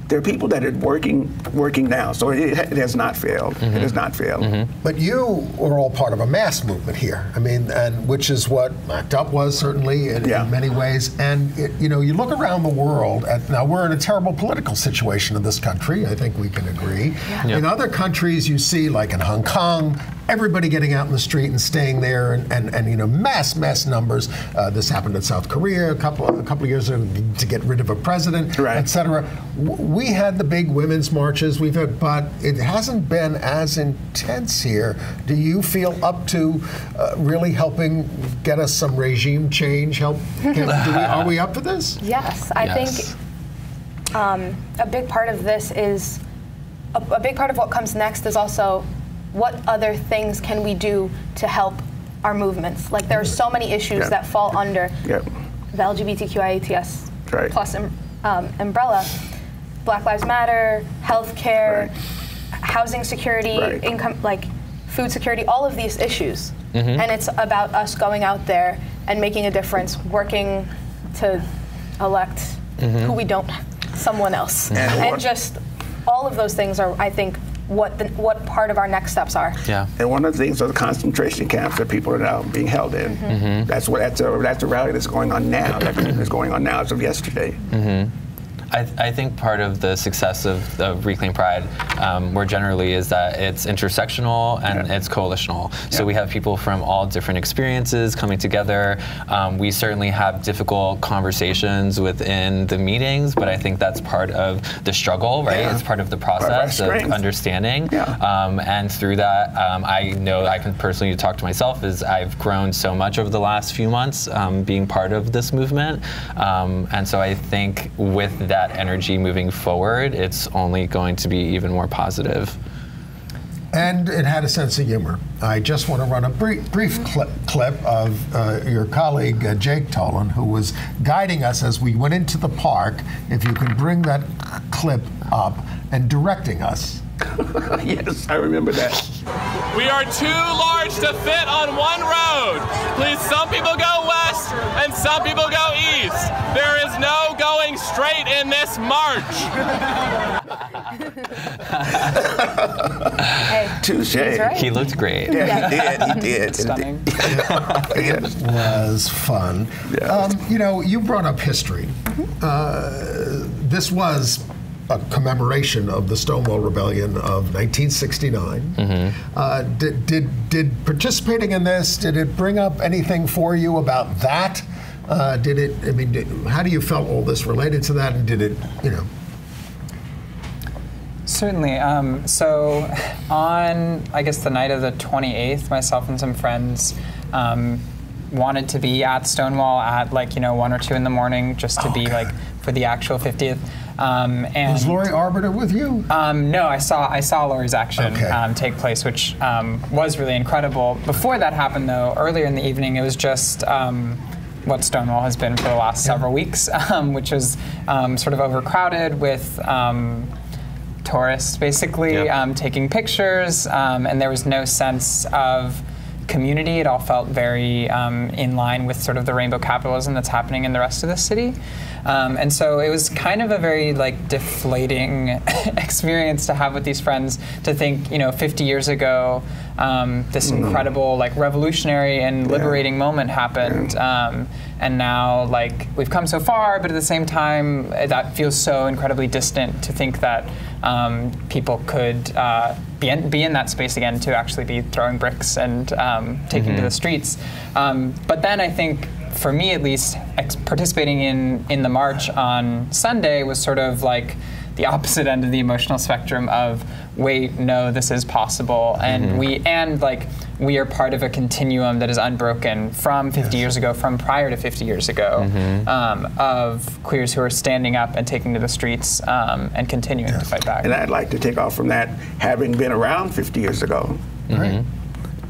there are people that are working now, so it has not failed. It has not failed. But you are all part of a mass movement here. I mean, and which is what ACT UP was certainly in many ways. And you look around the world. Now we're in a terrible political situation in this country. I think we can agree. In other countries, you see, like in Hong Kong, everybody getting out in the street and staying there, and you know, mass numbers. This happened in South Korea a couple of years ago to get rid of a president, right, etc. We had the big women's marches. We've had, but it hasn't been as intense here. Do you feel up to really helping get us some regime change? Are we up for this? Yes, I think a big part of this is a big part of what comes next is also what other things can we do to help our movements? Like, there are so many issues that fall under the LGBTQIATS plus umbrella. Black Lives Matter, healthcare, housing security, income, like food security, all of these issues. And it's about us going out there and making a difference, working to elect who we don't, someone else. And just all of those things are, I think, what part of our next steps are. Yeah. And one of the things are the concentration camps that people are now being held in. That's a rally that's going on now. That is going on now as of yesterday. I think part of the success of Reclaim Pride more generally is that it's intersectional and it's coalitional. So we have people from all different experiences coming together. We certainly have difficult conversations within the meetings, but I think that's part of the struggle, right? It's part of the process of understanding. And through that, I know I can personally talk to myself as I've grown so much over the last few months being part of this movement. And so I think with that energy moving forward, it's only going to be even more positive. And it had a sense of humor. I just want to run a brief clip of your colleague, Jake Tolan, who was guiding us as we went into the park. If you can bring that clip up, and directing us. Yes, I remember that. We are too large to fit on one road. Please, some people go west and some people go east. There is no going straight in this march. Hey, touche. Right. He looked great. Yeah, he did. Stunning. It was fun. You know, you brought up history. This was a commemoration of the Stonewall Rebellion of 1969. Did participating in this, did it bring up anything for you about that? Did it, I mean, how do you felt all this related to that, and did it, you know? Certainly. So on, I guess, the night of the 28th, myself and some friends wanted to be at Stonewall at, like, you know, 1 or 2 in the morning, just to be like for the actual 50th. And was Lori Arbiter with you? No, I saw Lori's action take place, which was really incredible. Before that happened, though, earlier in the evening, it was just what Stonewall has been for the last several weeks, which was sort of overcrowded with tourists, basically, taking pictures, and there was no sense of community. It all felt very in line with sort of the rainbow capitalism that's happening in the rest of the city. And so it was kind of a very, like, deflating experience to have with these friends, to think, you know, 50 years ago, this incredible, like, revolutionary and liberating moment happened. And now, like, we've come so far, but at the same time, that feels so incredibly distant to think that people could be in that space again, to actually be throwing bricks and taking to the streets. But then I think, for me at least, participating in the march on Sunday was sort of like the opposite end of the emotional spectrum of, wait, no, this is possible, and we are part of a continuum that is unbroken from 50 years ago, from prior to 50 years ago, of queers who are standing up and taking to the streets and continuing to fight back. And I'd like to take off from that, having been around 50 years ago.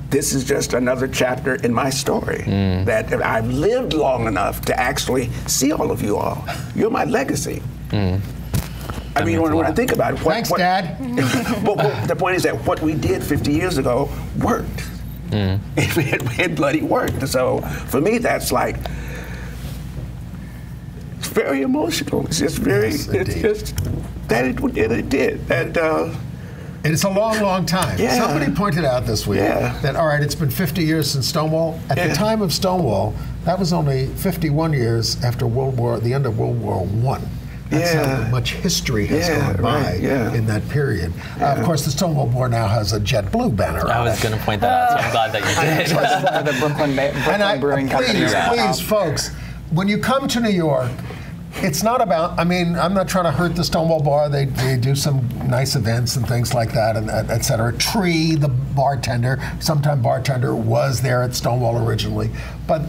This is just another chapter in my story, that I've lived long enough to actually see all of you all. You're my legacy. I mean, when I think about it, thanks, Dad. But the point is that what we did 50 years ago worked. It bloody worked. So for me, that's like, it's very emotional. It's just very, it's just that it did. And it's a long, long time. Somebody pointed out this week that, all right, it's been 50 years since Stonewall. At the time of Stonewall, that was only 51 years after the end of World War I. That's how much history has gone by in that period. Of course, the Stonewall Board now has a JetBlue banner. I was going to point that out, so I'm glad that you did. The Brooklyn Brewing Company. Please, folks, when you come to New York, it's not about, I mean, I'm not trying to hurt the Stonewall Bar. They do some nice events and things like that, and et cetera. Tree, the bartender, sometime bartender, was there at Stonewall originally. But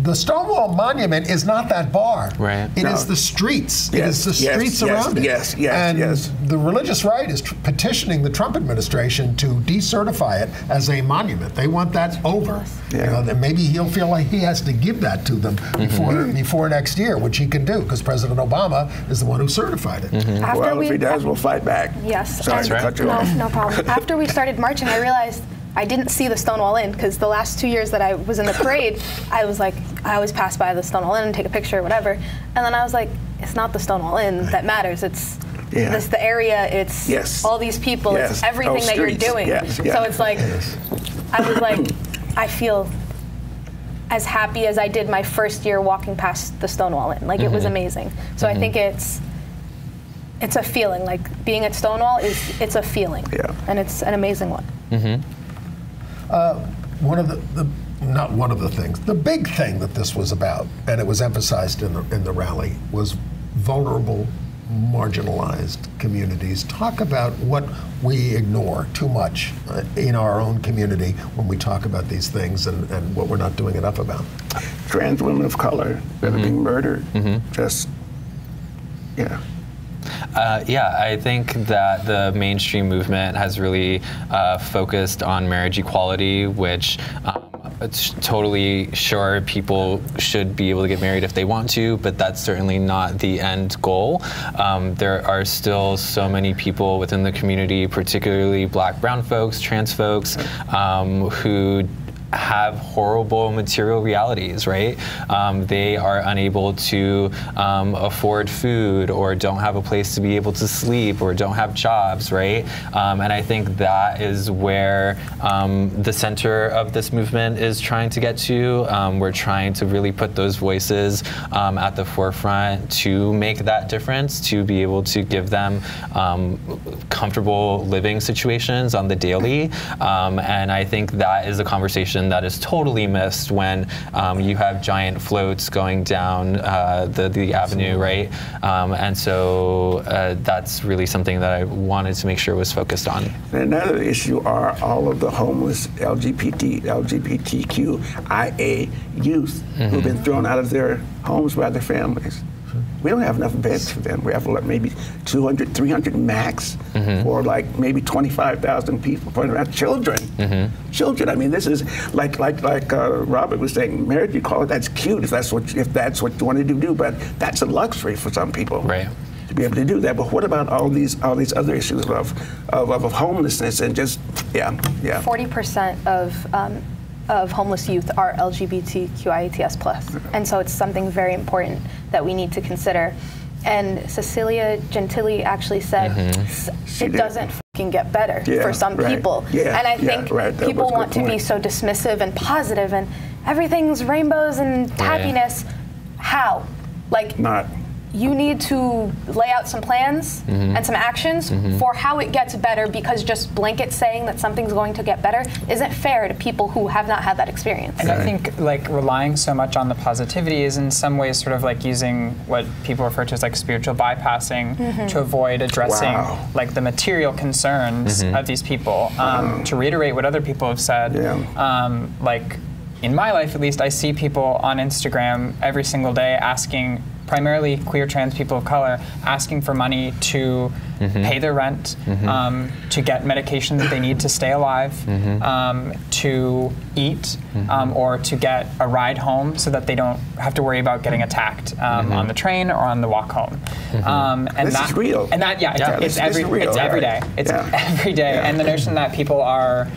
the Stonewall Monument is not that bar. Right. It is the streets. It is the streets around it. And the religious right is petitioning the Trump administration to decertify it as a monument. They want that over. You know, that maybe he'll feel like he has to give that to them before next year, which he can do, because President Obama is the one who certified it. Well, if he does, we'll fight back. Yes. Sorry to cut you off. No problem. After we started marching, I realized I didn't see the Stonewall Inn, because the last 2 years that I was in the parade, I was like, I always pass by the Stonewall Inn and take a picture or whatever. And then I was like, it's not the Stonewall Inn that matters. It's the area, it's all these people, it's everything that you're doing. So it's like, I was like, I feel as happy as I did my first year walking past the Stonewall Inn. Like, it was amazing. So I think it's a feeling. Like, being at Stonewall it's a feeling. And it's an amazing one. One of the big thing that this was about, and it was emphasized in the rally, was vulnerable, marginalized communities. Talk about what we ignore too much in our own community when we talk about these things, and what we're not doing enough about. Trans women of color that are being murdered. Just, I think that the mainstream movement has really focused on marriage equality, which it's totally sure people should be able to get married if they want to, but that's certainly not the end goal. There are still so many people within the community, particularly Black, brown folks, trans folks, who have horrible material realities, right? They are unable to afford food, or don't have a place to be able to sleep, or don't have jobs, right? And I think that is where the center of this movement is trying to get to. We're trying to really put those voices at the forefront to make that difference, to be able to give them comfortable living situations on the daily. And I think that is a conversation that is totally missed when you have giant floats going down the avenue, right? And so that's really something that I wanted to make sure was focused on. And another issue are all of the homeless LGBTQIA youth who've been thrown out of their homes by their families. We don't have enough beds for them. We have like maybe 200, 300 max, or like maybe 25,000 people for our children. Children. I mean, this is like Robert was saying, marriage equality. That's cute if that's what you want to do, but that's a luxury for some people. Right. To be able to do that. But what about all these other issues of homelessness and just 40% of homeless youth are LGBTQIATS+. And so it's something very important that we need to consider. And Cecilia Gentili actually said, it doesn't fucking get better for some people. And I think people want to be so dismissive and positive and everything's rainbows and happiness. How? Like, you need to lay out some plans and some actions for how it gets better, because just blanket saying that something's going to get better isn't fair to people who have not had that experience. And I think like relying so much on the positivity is in some ways sort of like using what people refer to as like spiritual bypassing to avoid addressing like the material concerns of these people. To reiterate what other people have said, like in my life at least, I see people on Instagram every single day asking, primarily queer trans people of color, asking for money to pay their rent, to get medication that they need to stay alive, to eat, or to get a ride home so that they don't have to worry about getting attacked on the train or on the walk home. And this is real. And that, it's every day. It's every day. And the notion that people are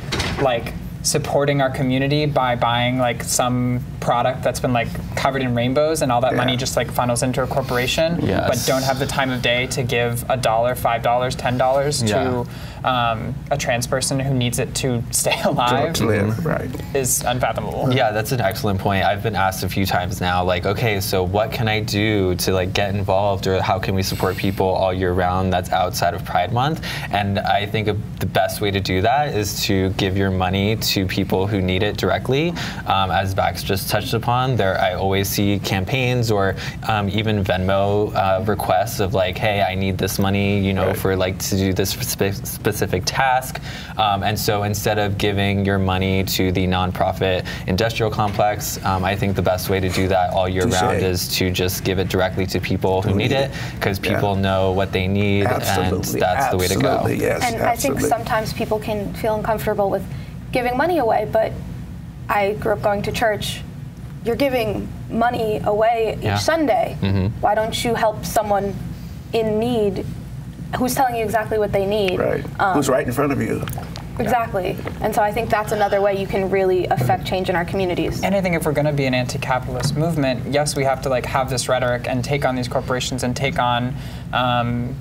like supporting our community by buying like some product that's been like covered in rainbows and all that money just like funnels into a corporation, but don't have the time of day to give $1, $5, $10 to a trans person who needs it to stay alive To live, right. is unfathomable. Yeah, that's an excellent point. I've been asked a few times now, like, okay, so what can I do to like get involved, or how can we support people all year round that's outside of Pride Month? And I think the best way to do that is to give your money to people who need it directly. As Bax just touched upon, I always see campaigns or even Venmo requests of like, hey, I need this money, you know, for like to do this specific task. And so instead of giving your money to the nonprofit industrial complex, I think the best way to do that all year round is to just give it directly to people who need it, because people know what they need, and that's the way to go. Yes, and I think sometimes people can feel uncomfortable with giving money away, but I grew up going to church. You're giving money away each Sunday. Why don't you help someone in need who's telling you exactly what they need? Right. Who's right in front of you. Exactly. And so I think that's another way you can really affect change in our communities. And I think if we're going to be an anti-capitalist movement, yes, we have to like have this rhetoric and take on these corporations and take on,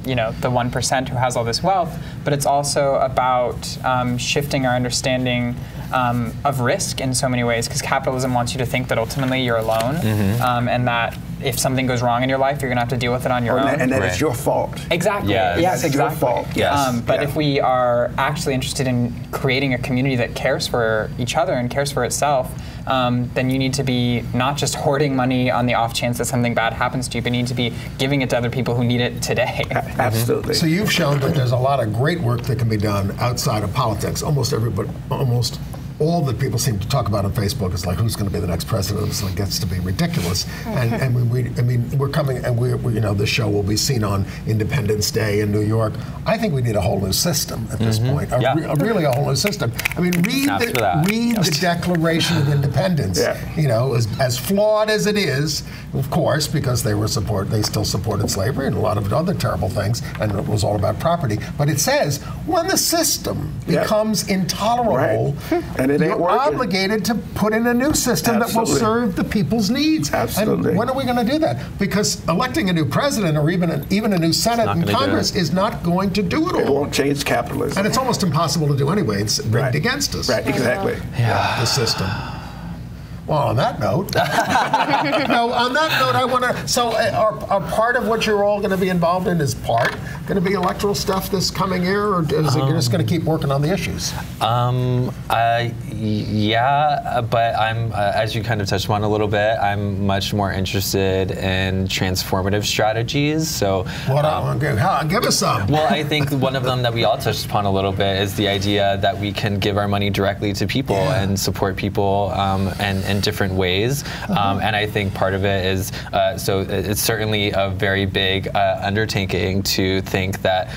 you know, the 1% who has all this wealth. But it's also about shifting our understanding of risk in so many ways, because capitalism wants you to think that ultimately you're alone, and that if something goes wrong in your life, you're going to have to deal with it on your own. And that it's your fault. Exactly. Yes, exactly. Your fault. Yes. But if we are actually interested in creating a community that cares for each other and cares for itself, then you need to be not just hoarding money on the off chance that something bad happens to you, but you need to be giving it to other people who need it today. Absolutely. So you've shown that there's a lot of great work that can be done outside of politics. Almost all that people seem to talk about on Facebook is like, who's going to be the next president? So it gets to be ridiculous. And we're coming, and we you know, this show will be seen on Independence Day in New York. I think we need a whole new system at this point. Really a whole new system. I mean, read the Declaration of Independence. You know, as flawed as it is, of course, because they still supported slavery and a lot of other terrible things, and it was all about property. But it says, when the system becomes intolerable, and you're obligated to put in a new system that will serve the people's needs. And when are we going to do that? Because electing a new president or even a new Senate and Congress is not going to do it all. It won't change capitalism. And it's almost impossible to do anyway. It's rigged against us. Right, exactly. The system. Well, on that note, I want to. So, are part of what you're all going to be involved in is going to be electoral stuff this coming year, or is it just going to keep working on the issues? Yeah, but I'm, as you kind of touched on a little bit, I'm much more interested in transformative strategies. So, give us some. Well, I think one of them that we all touched upon a little bit is the idea that we can give our money directly to people and support people in different ways. And I think part of it is, so it's certainly a very big undertaking to think that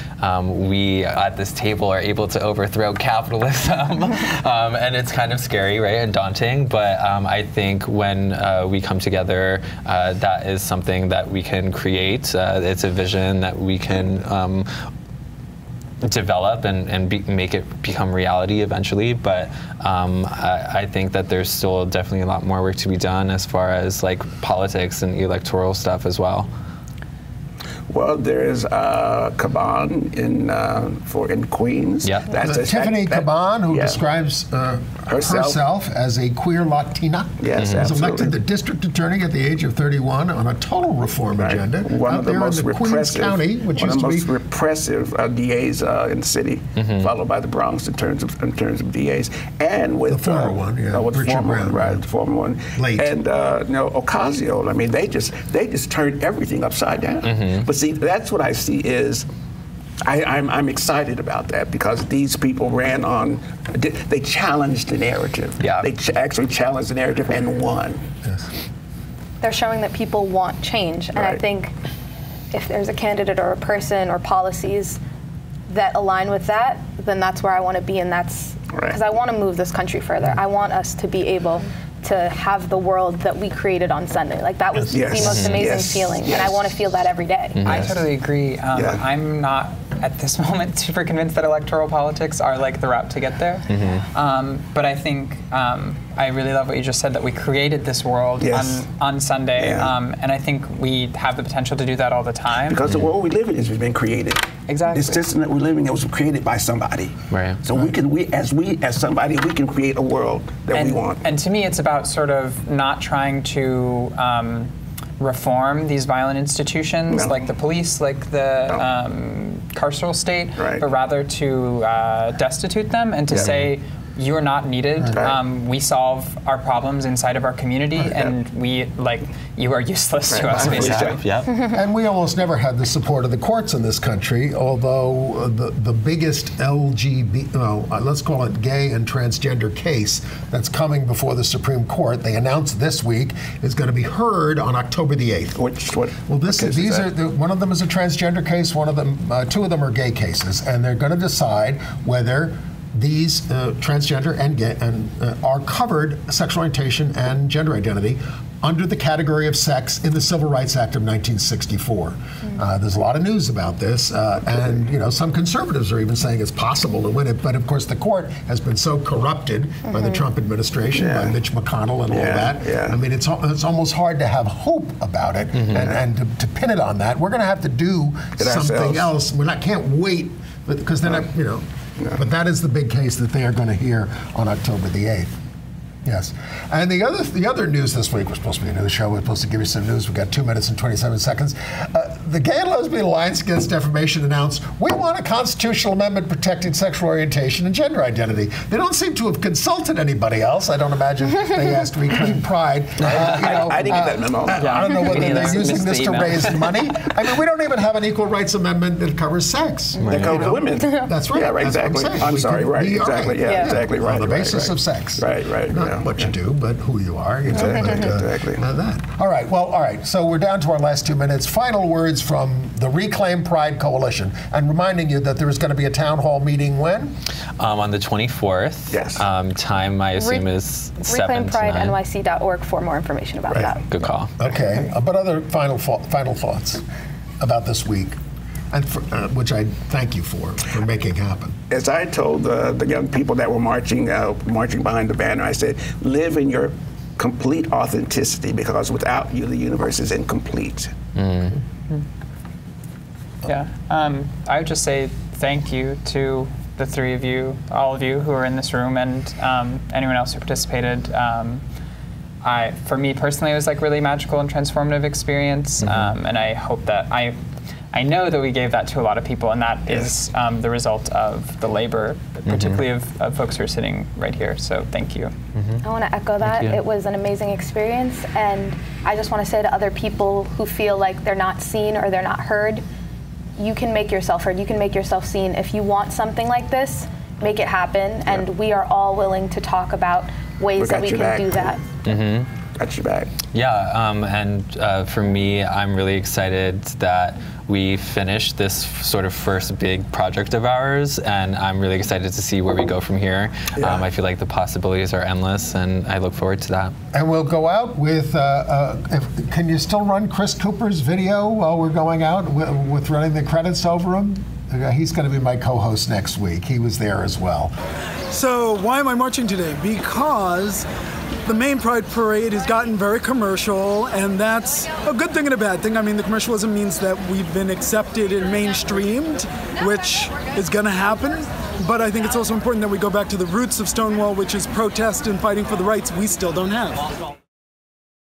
we at this table are able to overthrow capitalism. And it's kind of scary, right, and daunting, but I think when we come together, that is something that we can create. It's a vision that we can develop and make it become reality eventually, but I think that there's still definitely a lot more work to be done as far as like politics and electoral stuff as well. Well, there is Caban in Queens. Yeah, that's Tiffany Caban, who describes herself as a queer Latina. Yes, was elected the district attorney at the age of 31 on a total reform agenda. One of the most repressive, County, which one of the most repressive DAs in the city, followed by the Bronx in terms of DAs, and with the former one, with Richard Brown, the former one, late, and Ocasio. I mean, they just turned everything upside down. But see, that's what I see is, I'm excited about that, because these people ran on, they challenged the narrative. Yeah. They actually challenged the narrative and won. Yes. They're showing that people want change, and I think if there's a candidate or a person or policies that align with that, then that's where I want to be, and that's because I want to move this country further. I want us to be able to have the world that we created on Sunday. Like, that was the most amazing feeling, and I want to feel that every day. I totally agree. I'm not, at this moment, super convinced that electoral politics are like the route to get there. But I think I really love what you just said, that we created this world on Sunday, and I think we have the potential to do that all the time. Because the world we live in has been created. Exactly. This system that we're living in was created by somebody. Right. So as somebody, we can create a world that we want. And to me, it's about sort of not trying to reform these violent institutions like the police, like the carceral state, but rather to destitute them and to say, you are not needed. We solve our problems inside of our community, and you are useless to us, basically. And we almost never had the support of the courts in this country, although the biggest let's call it gay and transgender case that's coming before the Supreme Court, they announced this week, is going to be heard on October the 8th. One of them is a transgender case, two of them are gay cases, and they're going to decide whether these transgender and gay are covered sexual orientation and gender identity under the category of sex in the Civil Rights Act of 1964. There's a lot of news about this, and some conservatives are even saying it's possible to win it. But of course, the court has been so corrupted by the Trump administration, by Mitch McConnell, and all that. I mean, it's almost hard to have hope about it, and to pin it on that. We're going to have to do something else. We can't wait because then But that is the big case that they are going to hear on October the 8th. Yes. And the other news this week, was supposed to be a news show. We're supposed to give you some news. We've got 2 minutes and 27 seconds. The Gay and Lesbian Alliance Against Defamation announced, we want a constitutional amendment protecting sexual orientation and gender identity. They don't seem to have consulted anybody else. I don't imagine they asked Reclaim Pride. I didn't get that memo. I don't know whether they're using this to raise money. I mean, we don't even have an equal rights amendment that covers sex. That covers women. That's right. Yeah, right, exactly. I'm sorry, right, exactly. Yeah, exactly, right. On the basis of sex. Right. Not what you do, but who you are. Exactly. That. All right. So we're down to our last 2 minutes. Final words from the Reclaim Pride Coalition, and reminding you that there is going to be a town hall meeting when? On the 24th. Yes. Time I assume is 7 to 9. ReclaimPrideNYC.org for more information about that. Good call. Okay. But other final thoughts about this week, and which I thank you for making happen. As I told the young people that were marching behind the banner, I said, live in your complete authenticity, because without you, the universe is incomplete. Yeah, I would just say thank you to the three of you, all of you who are in this room, and anyone else who participated. For me personally, it was like really magical and transformative experience, and I hope that I know that we gave that to a lot of people, and that is the result of the labor, particularly of folks who are sitting right here. So thank you. I want to echo that. It was an amazing experience, and I just want to say to other people who feel like they're not seen or they're not heard, you can make yourself heard, you can make yourself seen. If you want something like this, make it happen, and we are all willing to talk about ways that we can do that. Got your back. Yeah, and for me, I'm really excited that we finished this sort of first big project of ours, and I'm really excited to see where we go from here. I feel like the possibilities are endless, and I look forward to that. And we'll go out with, can you still run Chris Cooper's video while we're going out with running the credits over him? He's going to be my co-host next week. He was there as well. So why am I marching today? Because the main Pride Parade has gotten very commercial, and that's a good thing and a bad thing. I mean, the commercialism means that we've been accepted and mainstreamed, which is going to happen. But I think it's also important that we go back to the roots of Stonewall, which is protest and fighting for the rights we still don't have.